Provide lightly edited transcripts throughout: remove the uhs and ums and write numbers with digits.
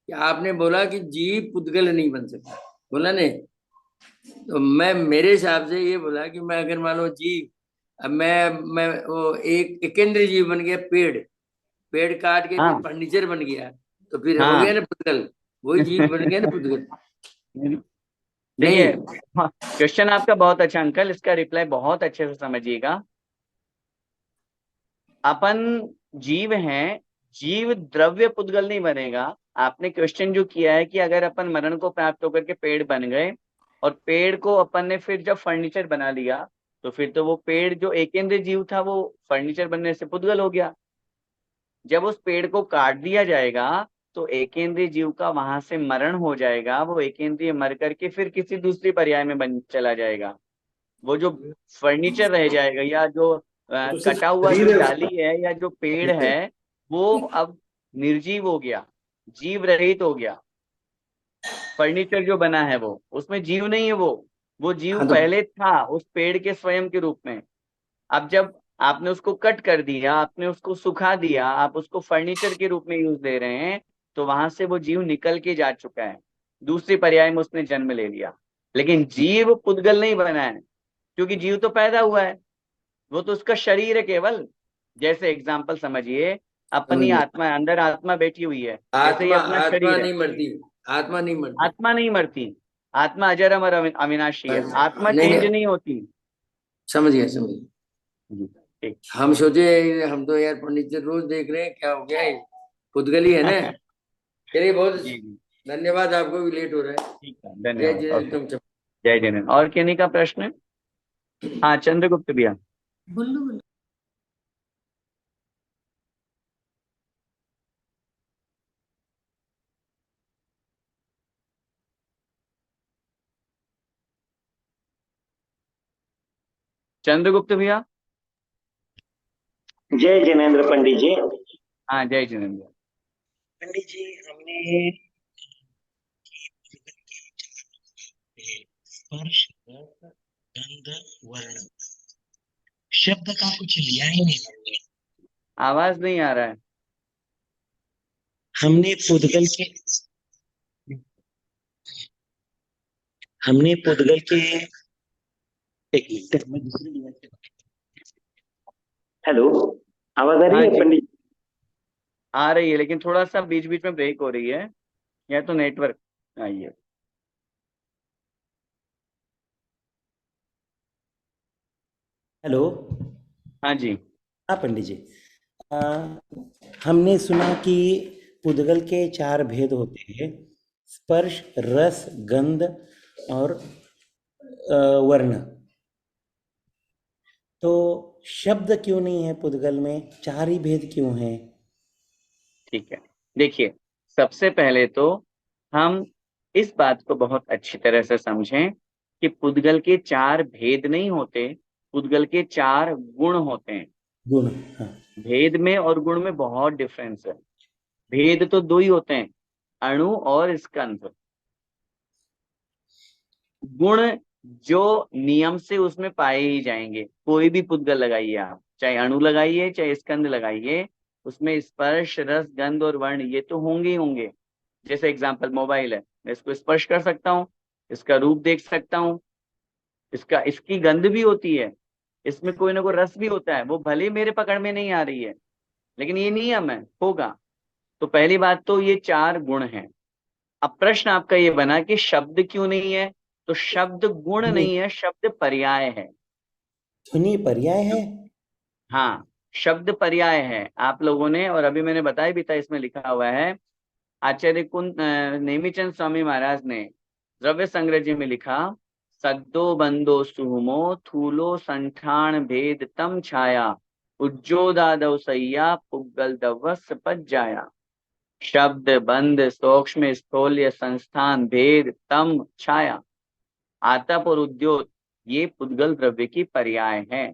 कि आपने बोला कि जीव पुद्गल नहीं बन सकता, बोला नहीं? तो मैं मेरे हिसाब से ये बोला कि मैं अगर मान लो जीव, अब मैं वो एक एकेंद्रीय जीव बन गया, पेड़, पेड़ काट के फिर हाँ फर्नीचर बन गया, तो फिर हो गया हाँ। ना पुद्गल, वही जीव बन गया ना पुद्गल। देखिए, नहीं। हाँ, क्वेश्चन आपका बहुत अच्छा अंकल, इसका रिप्लाई बहुत अच्छे से समझिएगा। अपन जीव हैं, जीव द्रव्य पुद्गल नहीं बनेगा। आपने क्वेश्चन जो किया है कि अगर अपन मरण को प्राप्त होकर के पेड़ बन गए, और पेड़ को अपन ने फिर जब फर्नीचर बना लिया, तो फिर तो वो पेड़ जो एकेंद्रीय जीव था वो फर्नीचर बनने से पुद्गल हो गया। जब उस पेड़ को काट दिया जाएगा, तो एकेंद्रीय जीव का वहां से मरण हो जाएगा, वो एकेंद्रीय मर करके फिर किसी दूसरी पर्याय में बन चला जाएगा। वो जो फर्नीचर रह जाएगा, या जो तो सिर्फ कटा हुआ जो शरीर है डाली उसका। है या जो पेड़ है, वो अब निर्जीव हो गया, जीव रहित हो गया। फर्नीचर जो बना है वो, उसमें जीव नहीं है। वो जीव हाँ तो पहले था उस पेड़ के स्वयं के रूप में। अब जब आपने उसको कट कर दिया, आपने उसको सुखा दिया, आप उसको फर्नीचर के रूप में यूज दे रहे हैं, तो वहां से वो जीव निकल के जा चुका है, दूसरी पर्याय में उसने जन्म ले लिया। लेकिन जीव पुद्गल नहीं बना है, क्योंकि जीव तो पैदा हुआ है, वो तो उसका शरीर है केवल। जैसे एग्जाम्पल समझिए, समझ अपनी गया। आत्मा अंदर, आत्मा बैठी हुई है, जैसे ये आत्मा, अपना आत्मा शरीर है। नहीं मरती, आत्मा नहीं मरती। आत्मा नहीं मरती, आत्मा अजर अमर अविनाशी है, आत्मा नहीं चेंज नहीं, नहीं होती। समझ गया समझ गया। जी, ठीक। हम सोचे, हम तो यार फर्नीचर रोज देख रहे हैं, क्या हो गया है, पुद्गल ही है ना। चलिए, बहुत जी जी, धन्यवाद, आपको भी लेट हो रहा है। ठीक है, जय धन्यवाद, जय ओके। तुम। जय जैन। और किन्हीं का प्रश्न? हाँ, चंद्रगुप्त भैया। बुल्लू बुल्लू। चंद्रगुप्त भैया। जय जिनेन्द्र पंडित जी। हाँ, जय जिनेन्द्र। पंडित जी, हमने स्पर्श, रस, गंध, वर्ण, शब्द का कुछ लिया ही नहीं हमने। आवाज नहीं आ रहा है। हमने पुद्गल के हमने पुद्गल के एक मिनट, मैं दूसरे डिवाइस पे। हेलो, आवाज आ रही हाँ है जी, पंडित? आ रही है, लेकिन थोड़ा सा बीच बीच में ब्रेक हो रही है, या तो नेटवर्क। आइए। हेलो। हाँ जी। हाँ पंडित जी। आ, हमने सुना कि पुद्गल के चार भेद होते हैं: स्पर्श, रस, गंध और वर्ण। तो शब्द क्यों नहीं है पुद्गल में? चार ही भेद क्यों हैं? ठीक है, देखिए, सबसे पहले तो हम इस बात को बहुत अच्छी तरह से समझें कि पुद्गल के चार भेद नहीं होते, पुद्गल के चार गुण होते हैं। गुण। हाँ। भेद में और गुण में बहुत डिफरेंस है। भेद तो दो ही होते हैं, अणु और स्कंध। गुण जो नियम से उसमें पाए ही जाएंगे, कोई भी पुद्गल लगाइए आप, चाहे अणु लगाइए चाहे स्कंद लगाइए, उसमें स्पर्श, रस, गंध और वर्ण ये तो होंगे ही होंगे। जैसे एग्जांपल, मोबाइल है, मैं इसको स्पर्श कर सकता हूँ, इसका रूप देख सकता हूँ, इसकी गंध भी होती है, इसमें कोई ना कोई रस भी होता है, वो भले मेरे पकड़ में नहीं आ रही है, लेकिन ये नियम है, होगा। तो पहली बात तो ये चार गुण हैं। अब प्रश्न आपका ये बना कि शब्द क्यों नहीं है, तो शब्द गुण ध्वनि। नहीं है, शब्द पर्याय है। ध्वनि पर्याय है। हाँ, शब्द पर्याय है। आप लोगों ने, और अभी मैंने बताया भी था, इसमें लिखा हुआ है, आचार्य कुंद नेमिचंद स्वामी महाराज ने द्रव्य संग्रह जी में लिखा, सद्दो बंदो सुहुमो थूलो संठान भेद तम छाया, उज्जोदादव सैया पुग्गल दवस पच जाया। शब्द, बंद, सूक्ष्म, स्थूल्य, संस्थान, भेद, तम, छाया, आतप और उद्योत, ये पुद्गल द्रव्य की पर्याय है।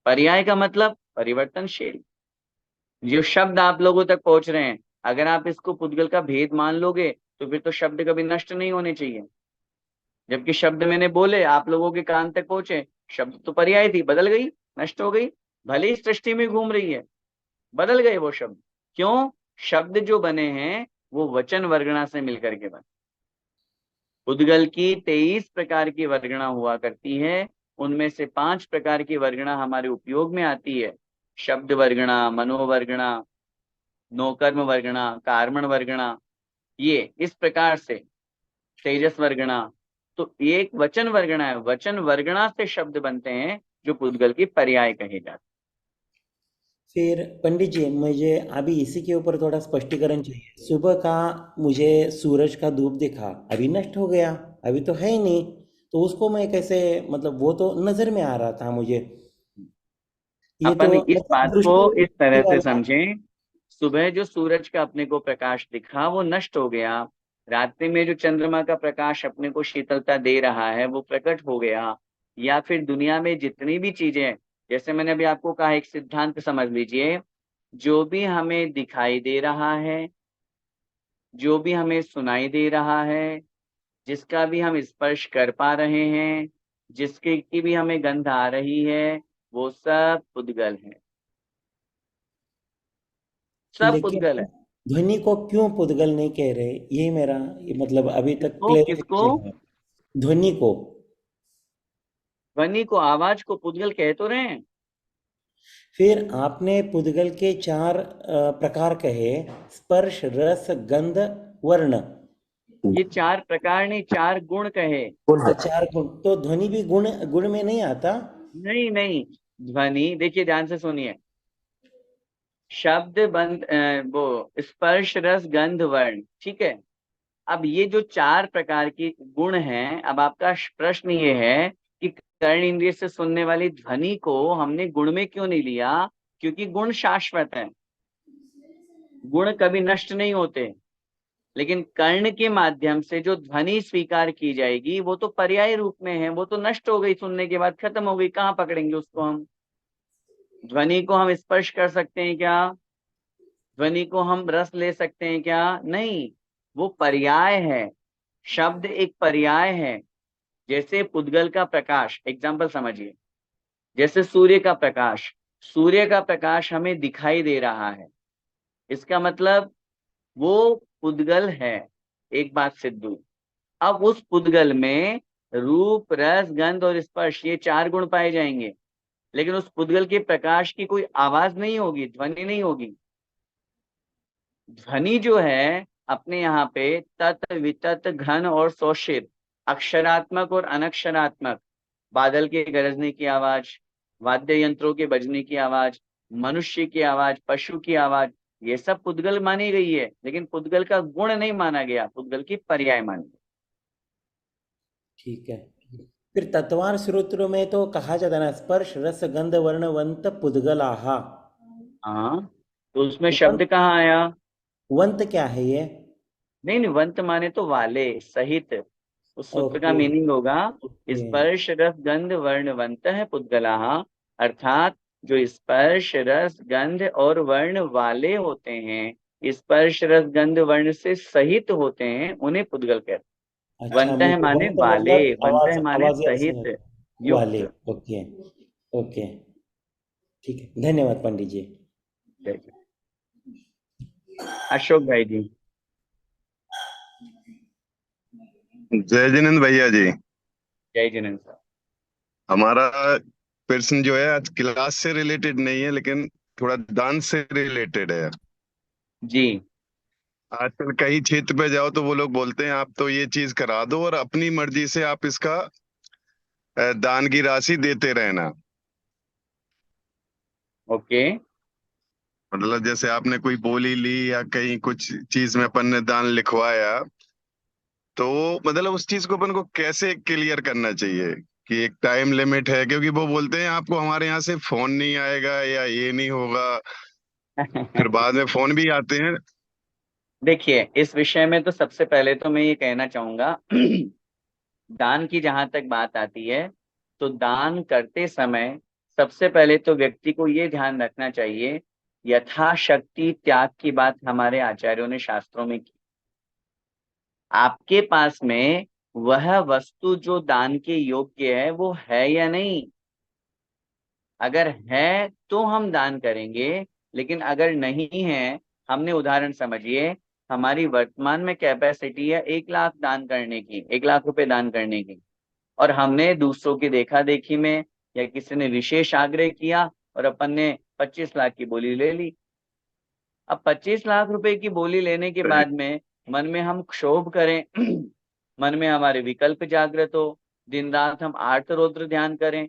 पर्याय का मतलब परिवर्तनशील। जो शब्द आप लोगों तक पहुंच रहे हैं, अगर आप इसको पुद्गल का भेद मान लोगे, तो फिर तो शब्द कभी नष्ट नहीं होने चाहिए। जबकि शब्द मैंने बोले, आप लोगों के कान तक पहुंचे, शब्द तो पर्याय थी, बदल गई, नष्ट हो गई, भले ही सृष्टि में घूम रही है, बदल गए वो शब्द। क्यों? शब्द जो बने हैं वो वचन वर्गणा से मिलकर के बने। उद्गल की 23 प्रकार की वर्गणा हुआ करती है, उनमें से 5 प्रकार की वर्गणा हमारे उपयोग में आती है। शब्द वर्गणा, मनोवर्गणा, नौकर्म वर्गणा, कार्मण वर्गणा, ये इस प्रकार से तेजस वर्गणा। तो ये एक वचन वर्गणा है, वचन वर्गणा से शब्द बनते हैं जो पुद्गल की पर्याय कहे जाते हैं। फिर पंडित जी, मुझे अभी इसी के ऊपर थोड़ा स्पष्टीकरण चाहिए। सुबह का मुझे सूरज का धूप दिखा, अभी नष्ट हो गया, अभी तो है ही नहीं, तो उसको मैं कैसे, मतलब वो तो नजर में आ रहा था मुझे, ये तो अपन इस मतलब बात को दृष्टि इस तरह से वाला। समझें, सुबह जो सूरज का अपने को प्रकाश दिखा वो नष्ट हो गया, रात्रि में जो चंद्रमा का प्रकाश अपने को शीतलता दे रहा है वो प्रकट हो गया, या फिर दुनिया में जितनी भी चीजें हैं, जैसे मैंने अभी आपको कहा, एक सिद्धांत समझ लीजिए, जो भी हमें दिखाई दे रहा है, जो भी हमें सुनाई दे रहा है, जिसका भी हम स्पर्श कर पा रहे हैं, जिसके की भी हमें गंध आ रही है, वो सब पुद्गल है, सब लेकिन पुद्गल है। ध्वनि को क्यों पुद्गल नहीं कह रहे, ये मेरा, ये मतलब अभी तक किसको किसको? क्लेरिफिकेशन है। ध्वनि को। ध्वनि को, आवाज को पुद्गल कह तो रहे हैं। फिर आपने पुद्गल के चार प्रकार कहे, स्पर्श, रस, गंध, वर्ण। ये 4 प्रकार नहीं, 4 गुण कहे। तो चार गुण, तो ध्वनि भी गुण गुण में नहीं आता? नहीं नहीं, ध्वनि देखिए ध्यान से सुनिए, शब्द बंद वो स्पर्श रस गंध वर्ण, ठीक है। अब ये जो 4 प्रकार के गुण हैं, अब आपका प्रश्न ये है कि कर्ण इंद्रिय से सुनने वाली ध्वनि को हमने गुण में क्यों नहीं लिया? क्योंकि गुण शाश्वत है, गुण कभी नष्ट नहीं होते, लेकिन कर्ण के माध्यम से जो ध्वनि स्वीकार की जाएगी वो तो पर्याय रूप में है, वो तो नष्ट हो गई, सुनने के बाद खत्म हो गई, कहाँ पकड़ेंगे उसको हम? ध्वनि को हम स्पर्श कर सकते हैं क्या? ध्वनि को हम रस ले सकते हैं क्या? नहीं, वो पर्याय है, शब्द एक पर्याय है। जैसे पुद्गल का प्रकाश, एग्जाम्पल समझिए, जैसे सूर्य का प्रकाश, सूर्य का प्रकाश हमें दिखाई दे रहा है, इसका मतलब वो पुद्गल है, एक बात सिद्ध हुई। अब उस पुद्गल में रूप रस गंध और स्पर्श, ये 4 गुण पाए जाएंगे, लेकिन उस पुद्गल के प्रकाश की कोई आवाज नहीं होगी, ध्वनि नहीं होगी। ध्वनि जो है अपने यहाँ पे तत् वितत घन और शोषित, अक्षरात्मक और अनक्षरात्मक, बादल के गरजने की आवाज, वाद्य यंत्रों के बजने की आवाज, मनुष्य की आवाज, पशु की आवाज, ये सब पुद्गल मानी गई है, लेकिन पुद्गल का गुण नहीं माना गया, पुद्गल की पर्याय मानी गई। ठीक है। फिर तत्वार सूत्रों में तो कहा जाता है ना, स्पर्श रस गंध वर्ण वंत पुद्गलाहा। हाँ, तो उसमें वंत, शब्द कहाँ आया? वंत क्या है ये? नहीं नहीं, वंत माने तो वाले, सहित, उस सूत्र का ओके। मीनिंग होगा ओके। स्पर्श रस गंध वर्णवंत है पुद्गलाः, अर्थात जो स्पर्श रस गंध और वर्ण वाले होते हैं, स्पर्श रस गंध वर्ण से सहित होते हैं, उन्हें पुद्गल कहते हैं। अच्छा, वंत है मुझे माने वंत वाले, मतलब वंत आवाज, है माने आवाज ऐसे सहित, होता वाले। युक्त। ओके। ओके। ठीक है, धन्यवाद पंडित जी। जय जय। अशोक भाई जी। जय जिनेन्द्र भैया जी। जय जिनेन्द्र सर। हमारा प्रश्न जो है आज क्लास से रिलेटेड नहीं है, लेकिन थोड़ा दान से रिलेटेड है। जी। आजकल कई क्षेत्र पे जाओ तो वो लोग बोलते हैं आप तो ये चीज करा दो और अपनी मर्जी से आप इसका दान की राशि देते रहना। ओके। मतलब जैसे आपने कोई बोली ली या कहीं कुछ चीज में अपन ने दान लिखवाया, तो मतलब उस चीज को अपन को कैसे क्लियर करना चाहिए कि एक टाइम लिमिट है, क्योंकि वो बोलते हैं आपको हमारे यहाँ से फोन नहीं आएगा या ये नहीं होगा, फिर बाद में फोन भी आते हैं। देखिए, इस विषय में तो सबसे पहले तो मैं ये कहना चाहूंगा दान की जहां तक बात आती है, तो दान करते समय सबसे पहले तो व्यक्ति को ये ध्यान रखना चाहिए, यथाशक्ति त्याग की बात हमारे आचार्यों ने शास्त्रों में की। आपके पास में वह वस्तु जो दान के योग्य है वो है या नहीं, अगर है तो हम दान करेंगे, लेकिन अगर नहीं है, हमने उदाहरण समझिए, हमारी वर्तमान में कैपेसिटी है 1 लाख दान करने की, 1 लाख रुपए दान करने की, और हमने दूसरों की देखा देखी में या किसी ने विशेष आग्रह किया और अपन ने 25 लाख की बोली ले ली। अब 25 लाख रुपए की बोली लेने के सही। बाद में मन में हम क्षोभ करें मन में हमारे विकल्प जागृत हो, दिन रात हम आर्त रौद्र ध्यान करें,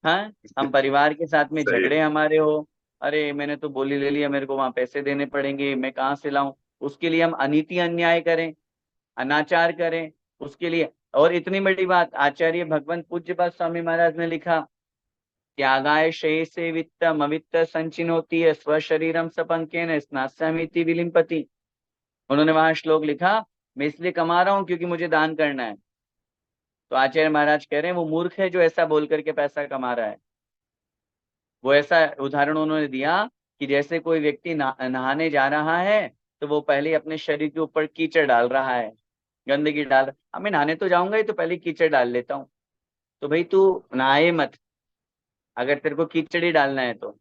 हाँ, हम परिवार के साथ में सही। झगड़े हमारे हो, अरे मैंने तो बोली ले लिया, मेरे को वहां पैसे देने पड़ेंगे, मैं कहाँ से लाऊं, उसके लिए हम अनीति अन्याय करें, अनाचार करें उसके लिए। और इतनी बड़ी बात, आचार्य भगवंत पूज्यपाद स्वामी महाराज ने लिखा, त्यागाय शेषे वित्तम अवित्त संचिनोति है स्वशरीरम सपंकेन स्नास्यामिति विलिम्पति। उन्होंने वहां श्लोक लिखा, मैं इसलिए कमा रहा हूं क्योंकि मुझे दान करना है। तो आचार्य महाराज कह रहे हैं वो मूर्ख है जो ऐसा बोल करके पैसा कमा रहा है। वो ऐसा उदाहरण उन्होंने दिया कि जैसे कोई व्यक्ति नहाने जा रहा है तो वो पहले अपने शरीर के ऊपर कीचड़ डाल रहा है, गंदगी डाल, अब मैं नहाने तो जाऊंगा ही तो पहले कीचड़ डाल लेता हूँ। तो भाई तू नहाए मत अगर तेरे को कीचड़ ही डालना है तो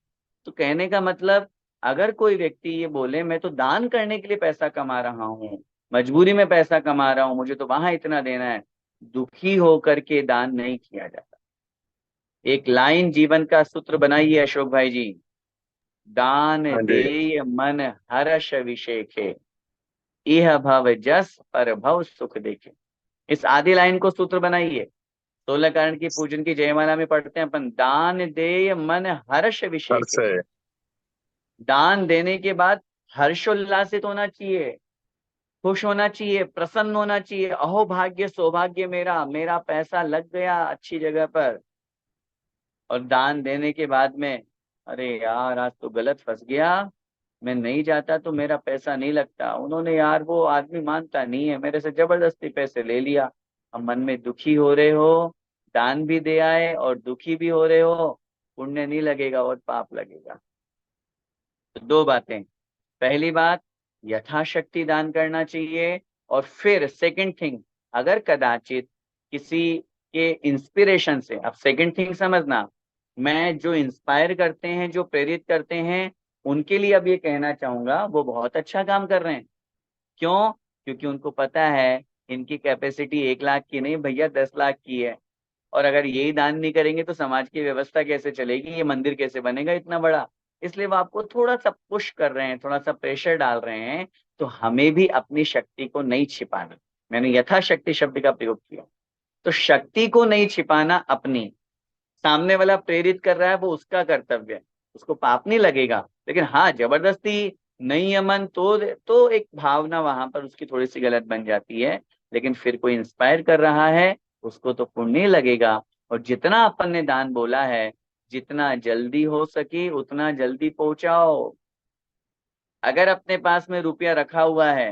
कहने का मतलब, अगर कोई व्यक्ति ये बोले मैं तो दान करने के लिए पैसा कमा रहा हूँ, मजबूरी में पैसा कमा रहा हूँ, मुझे तो वहां इतना देना है, दुखी होकर के दान नहीं किया जाता। एक लाइन जीवन का सूत्र बनाइए अशोक भाई जी, दान हाँ जी। देय मन हर्ष विषेखे, इह भव जस पर भव सुख देखे। इस आदि लाइन को सूत्र बनाइए। 16 कारण की पूजन की जयमाला में पढ़ते हैं अपन, दान देय मन हर्ष हर्ष विषेखे। है। दान देने के बाद हर्षोल्लासित होना चाहिए, खुश होना चाहिए, प्रसन्न होना चाहिए, अहो भाग्य सौभाग्य मेरा, मेरा पैसा लग गया अच्छी जगह पर। और दान देने के बाद में, अरे यार आज तो गलत फंस गया, मैं नहीं जाता तो मेरा पैसा नहीं लगता, उन्होंने यार वो आदमी मानता नहीं है, मेरे से जबरदस्ती पैसे ले लिया। अब मन में दुखी हो रहे हो, दान भी दे आए और दुखी भी हो रहे हो, पुण्य नहीं लगेगा और पाप लगेगा। तो दो बातें, पहली बात यथाशक्ति दान करना चाहिए, और फिर सेकंड थिंग, अगर कदाचित किसी के इंस्पिरेशन से, अब सेकंड थिंग समझना, मैं जो इंस्पायर करते हैं, जो प्रेरित करते हैं, उनके लिए अब ये कहना चाहूंगा वो बहुत अच्छा काम कर रहे हैं। क्यों? क्योंकि उनको पता है इनकी कैपेसिटी 1 लाख की नहीं भैया 10 लाख की है, और अगर यही दान नहीं करेंगे तो समाज की व्यवस्था कैसे चलेगी, ये मंदिर कैसे बनेगा इतना बड़ा। इसलिए वो आपको थोड़ा सा पुश कर रहे हैं, थोड़ा सा प्रेशर डाल रहे हैं। तो हमें भी अपनी शक्ति को नहीं छिपाना, मैंने यथाशक्ति शब्द का प्रयोग किया, तो शक्ति को नहीं छिपाना अपनी। सामने वाला प्रेरित कर रहा है वो उसका कर्तव्य है, उसको पाप नहीं लगेगा, लेकिन हाँ जबरदस्ती नहीं अमन तो एक भावना वहां पर उसकी थोड़ी सी गलत बन जाती है। लेकिन फिर कोई इंस्पायर कर रहा है उसको तो पुण्य लगेगा। और जितना अपन ने दान बोला है, जितना जल्दी हो सके उतना जल्दी पहुंचाओ। अगर अपने पास में रुपया रखा हुआ है,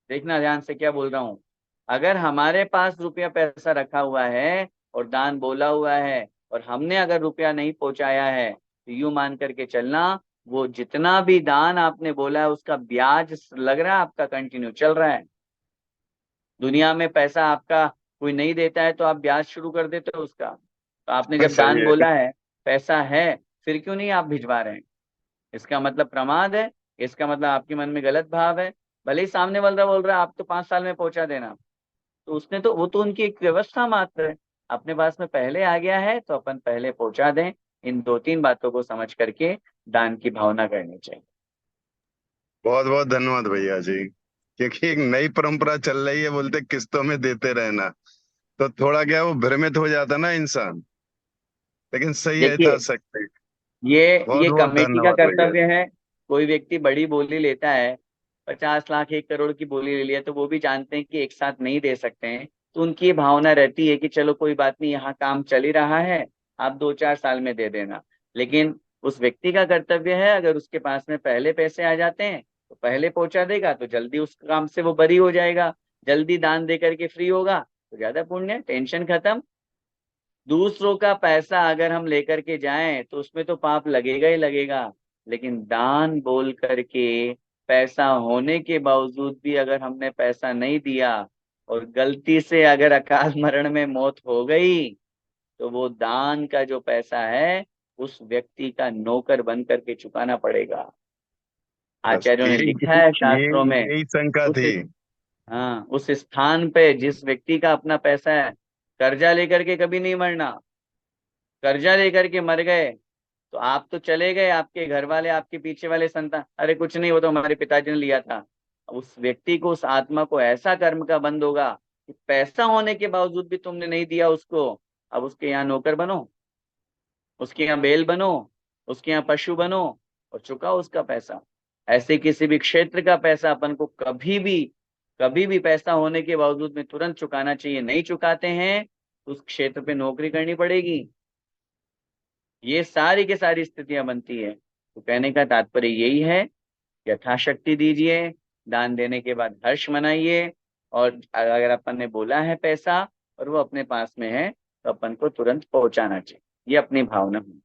देखना ध्यान से क्या बोल रहा हूं, अगर हमारे पास रुपया पैसा रखा हुआ है और दान बोला हुआ है और हमने अगर रुपया नहीं पहुंचाया है, तो यूं मान करके चलना, वो जितना भी दान आपने बोला है उसका ब्याज लग रहा है आपका कंटिन्यू चल रहा है। दुनिया में पैसा आपका कोई नहीं देता है तो आप ब्याज शुरू कर देते हो उसका। तो आपने जब सही दान है। बोला है, पैसा है, फिर क्यों नहीं आप भिजवा रहे हैं? इसका मतलब प्रमाद है, इसका मतलब आपके मन में गलत भाव है। भले ही सामने वाला बोल रहा है आप तो 5 साल में पहुंचा देना, तो उसने तो, वो तो उनकी एक व्यवस्था मात्र है। अपने पास में पहले आ गया है तो अपन पहले पहुंचा दें। इन 2-3 बातों को समझ करके दान की भावना करनी चाहिए। बहुत बहुत धन्यवाद भैया जी। क्योंकि एक नई परंपरा चल रही है, बोलते किस्तों में देते रहना, तो थोड़ा क्या वो भ्रमित हो जाता ना इंसान। लेकिन सही है, देखिए, था सकते। बहुत ये बहुत कमेटी का धन्यवाद भैया। कर्तव्य है। कोई व्यक्ति बड़ी बोली लेता है, 50 लाख 1 करोड़ की बोली ले लिया, तो वो भी जानते हैं कि एक साथ नहीं दे सकते हैं, तो उनकी ये भावना रहती है कि चलो कोई बात नहीं, यहाँ काम चल ही रहा है, आप 2-4 साल में दे देना। लेकिन उस व्यक्ति का कर्तव्य है, अगर उसके पास में पहले पैसे आ जाते हैं तो पहले पहुंचा देगा, तो जल्दी उस काम से वो बरी हो जाएगा, जल्दी दान दे करके फ्री होगा, तो ज्यादा पुण्य, टेंशन खत्म। दूसरों का पैसा अगर हम लेकर के जाएं तो उसमें तो पाप लगेगा ही लगेगा, लेकिन दान बोल करके पैसा होने के बावजूद भी अगर हमने पैसा नहीं दिया और गलती से अगर अकाल मरण में मौत हो गई, तो वो दान का जो पैसा है उस व्यक्ति का नौकर बन करके चुकाना पड़ेगा। आचार्यों ने यही लिखा है शास्त्रों यही में। यही शंका उस थी। हाँ, उस स्थान पे जिस व्यक्ति का अपना पैसा है, कर्जा लेकर के कभी नहीं मरना। कर्जा लेकर के मर गए तो आप तो चले गए, आपके घर वाले, आपके पीछे वाले संतान, अरे कुछ नहीं, वो तो हमारे पिताजी ने लिया था। अब उस व्यक्ति को, उस आत्मा को ऐसा कर्म का बंध होगा कि पैसा होने के बावजूद भी तुमने नहीं दिया उसको, अब उसके यहाँ नौकर बनो, उसके यहाँ बैल बनो, उसके यहाँ पशु बनो और चुकाओ उसका पैसा। ऐसे किसी भी क्षेत्र का पैसा अपन को कभी भी पैसा होने के बावजूद में तुरंत चुकाना चाहिए। नहीं चुकाते हैं तो उस क्षेत्र पे नौकरी करनी पड़ेगी। ये सारी की सारी स्थितियां बनती है। तो कहने का तात्पर्य यही है, यथाशक्ति दीजिए, दान देने के बाद हर्ष मनाइए, और अगर अपन ने बोला है पैसा और वो अपने पास में है तो अपन को तुरंत पहुंचाना चाहिए। ये अपनी भावना होनी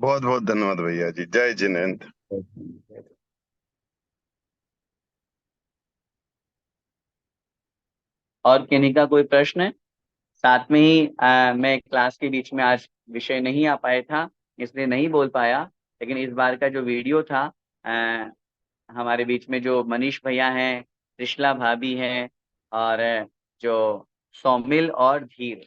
बहुत बहुत धन्यवाद भैया जी, जय जिनेंद्र। चाहिए। और किन्हीं का कोई प्रश्न है? साथ में ही मैं क्लास के बीच में आज विषय नहीं आ पाया था, इसलिए नहीं बोल पाया। लेकिन इस बार का जो वीडियो था, अ, हमारे बीच में जो मनीष भैया हैं, त्रिशला भाभी हैं, और जो सौमिल और धीर,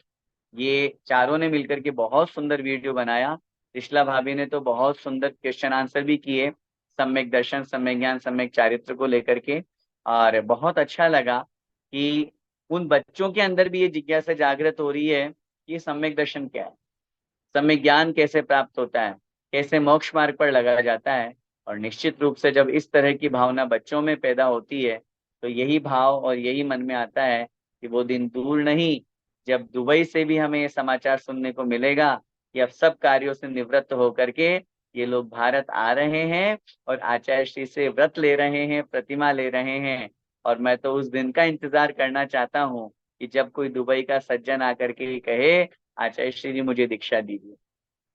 ये चारों ने मिलकर के बहुत सुंदर वीडियो बनाया। त्रिशला भाभी ने तो बहुत सुंदर क्वेश्चन आंसर भी किए, सम्यक दर्शन, सम्यक ज्ञान, सम्यक चारित्र को लेकर के। और बहुत अच्छा लगा कि उन बच्चों के अंदर भी ये जिज्ञासा जागृत हो रही है कि ये सम्यक दर्शन क्या है, सम्यक ज्ञान कैसे प्राप्त होता है, कैसे मोक्ष मार्ग पर लगाया जाता है। और निश्चित रूप से जब इस तरह की भावना बच्चों में पैदा होती है तो यही भाव और यही मन में आता है कि वो दिन दूर नहीं जब दुबई से भी हमें ये समाचार सुनने को मिलेगा कि अब सब कार्यों से निवृत्त होकर के ये लोग भारत आ रहे हैं और आचार्य श्री से व्रत ले रहे हैं, प्रतिमा ले रहे हैं। और मैं तो उस दिन का इंतजार करना चाहता हूँ कि जब कोई दुबई का सज्जन आकर के कहे, आचार्य श्री जी मुझे दीक्षा दीजिए।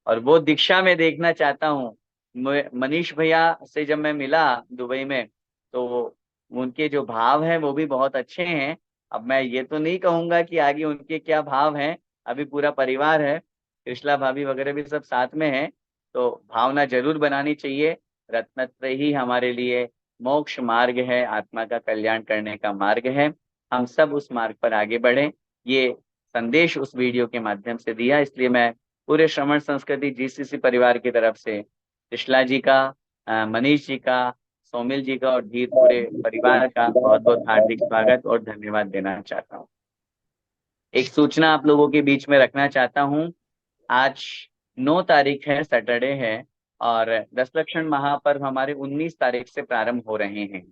और वो दीक्षा में देखना चाहता हूँ। मनीष भैया से जब मैं मिला दुबई में, तो उनके जो भाव हैं वो भी बहुत अच्छे हैं। अब मैं ये तो नहीं कहूंगा कि आगे उनके क्या भाव हैं, अभी पूरा परिवार है, कृष्णा भाभी वगैरह भी सब साथ में है। तो भावना जरूर बनानी चाहिए। रत्नत्रय ही हमारे लिए मोक्ष मार्ग है, आत्मा का कल्याण करने का मार्ग है। हम सब उस मार्ग पर आगे बढ़े, ये संदेश उस वीडियो के माध्यम से दिया। इसलिए मैं पूरे श्रवण संस्कृति जीसीसी परिवार की तरफ से कृष्णा जी का, मनीष जी का, सौमिल जी का और धीर पूरे परिवार का बहुत बहुत हार्दिक स्वागत और धन्यवाद देना चाहता हूँ। एक सूचना आप लोगों के बीच में रखना चाहता हूँ। आज 9 तारीख है, सैटरडे है, और दस लक्षण महापर्व हमारे 19 तारीख से प्रारंभ हो रहे हैं।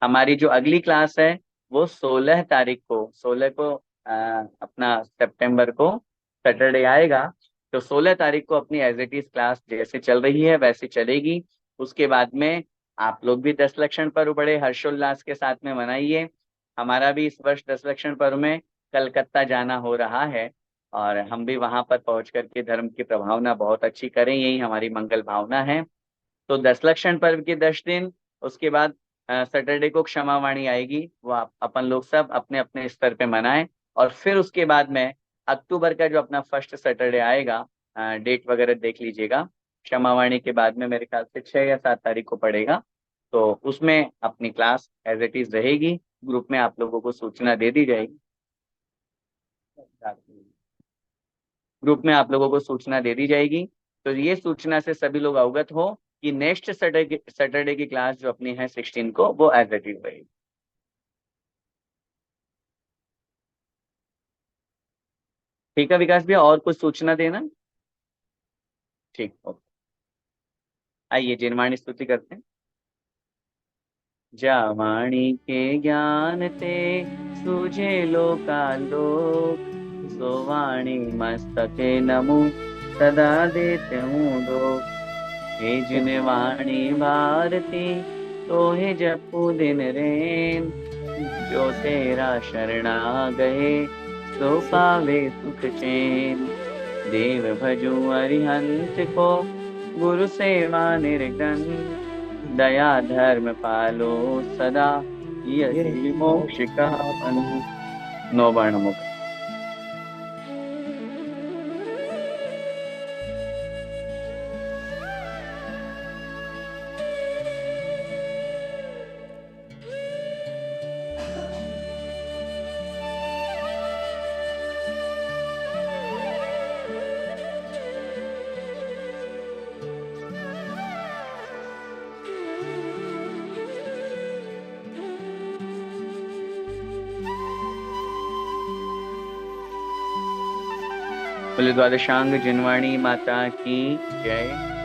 हमारी जो अगली क्लास है वो 16 तारीख को, 16 को अपना सितंबर को सैटरडे आएगा। तो 16 तारीख को अपनी एज इट इज क्लास जैसे चल रही है वैसे चलेगी। उसके बाद में आप लोग भी 10 लक्षण पर्व बड़े हर्षोल्लास के साथ में मनाइए। हमारा भी इस वर्ष 10 लक्षण पर्व में कलकत्ता जाना हो रहा है, और हम भी वहां पर पहुंच करके धर्म की प्रभावना बहुत अच्छी करें, यही हमारी मंगल भावना है। तो 10 लक्षण पर्व के 10 दिन, उसके बाद सैटरडे को क्षमा वाणी आएगी, वो अपन लोग सब अपने अपने स्तर पे मनाएं। और फिर उसके बाद में अक्टूबर का जो अपना फर्स्ट सैटरडे आएगा, डेट वगैरह देख लीजिएगा, क्षमा वाणी के बाद में मेरे ख्याल से 6 या 7 तारीख को पड़ेगा। तो उसमें अपनी क्लास एज इट इज रहेगी, ग्रुप में आप लोगों को सूचना दे दी जाएगी। ग्रुप में आप लोगों को सूचना दे दी जाएगी। तो ये सूचना से सभी लोग अवगत हो कि नेक्स्ट सैटरडे की क्लास जो अपनी है 16 को, वो एज इट इज रहेगी। ठीक है विकास भैया, और कुछ सूचना देना? ठीक, ओके। आइए जिनवाणी स्तुति करते हैं। जावाणी के ज्ञान ते सूझे लोकालोक, सो वाणी मस्तके नमु सदा देते हूँ लोक। हे जिन वाणी भारती तो हे जपू दिन रेन, जो तेरा शरणा गए सो पावे सुख चैन। देव भजू अरिहंत को गुरु सेवा निर्गन, दया धर्म पालो सदा यही मोक्ष का बंधन। नौ वर्ण मुख। बोले द्वादशांग जिनवाणी माता की जय।